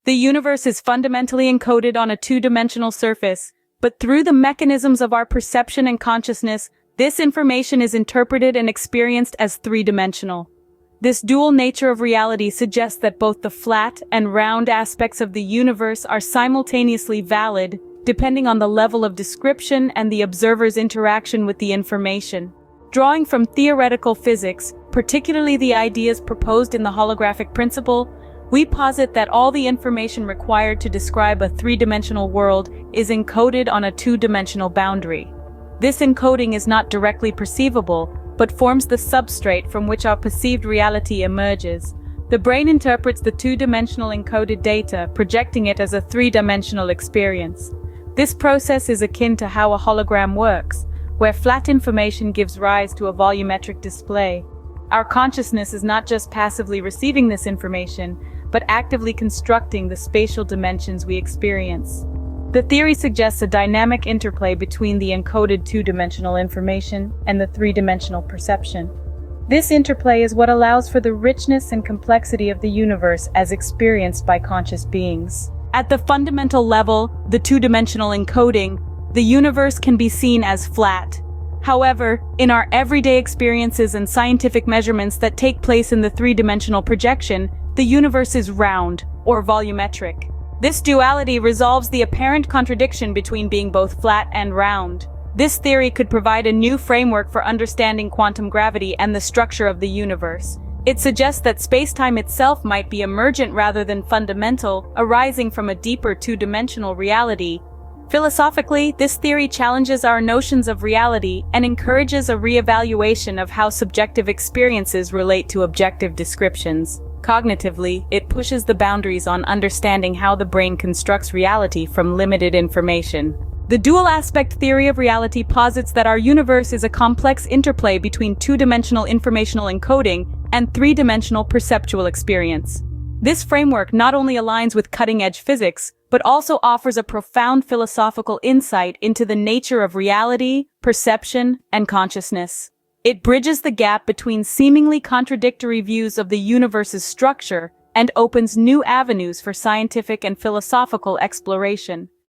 The universe is fundamentally encoded on a two-dimensional surface, but through the mechanisms of our perception and consciousness, this information is interpreted and experienced as three-dimensional. This dual nature of reality suggests that both the flat and round aspects of the universe are simultaneously valid, depending on the level of description and the observer's interaction with the information. Drawing from theoretical physics, particularly the ideas proposed in the holographic principle, we posit that all the information required to describe a three-dimensional world is encoded on a two-dimensional boundary. This encoding is not directly perceivable, but forms the substrate from which our perceived reality emerges. The brain interprets the two-dimensional encoded data, projecting it as a three-dimensional experience. This process is akin to how a hologram works, where flat information gives rise to a volumetric display. Our consciousness is not just passively receiving this information, but actively constructing the spatial dimensions we experience. The theory suggests a dynamic interplay between the encoded two-dimensional information and the three-dimensional perception. This interplay is what allows for the richness and complexity of the universe as experienced by conscious beings. At the fundamental level, the two-dimensional encoding, the universe can be seen as flat. However, in our everyday experiences and scientific measurements that take place in the three-dimensional projection, the universe is round, or volumetric. This duality resolves the apparent contradiction between being both flat and round. This theory could provide a new framework for understanding quantum gravity and the structure of the universe. It suggests that space-time itself might be emergent rather than fundamental, arising from a deeper two-dimensional reality. Philosophically, this theory challenges our notions of reality and encourages a re-evaluation of how subjective experiences relate to objective descriptions. Cognitively, it pushes the boundaries on understanding how the brain constructs reality from limited information. The dual-aspect theory of reality posits that our universe is a complex interplay between two-dimensional informational encoding and three-dimensional perceptual experience. This framework not only aligns with cutting-edge physics, but also offers a profound philosophical insight into the nature of reality, perception, and consciousness. It bridges the gap between seemingly contradictory views of the universe's structure and opens new avenues for scientific and philosophical exploration.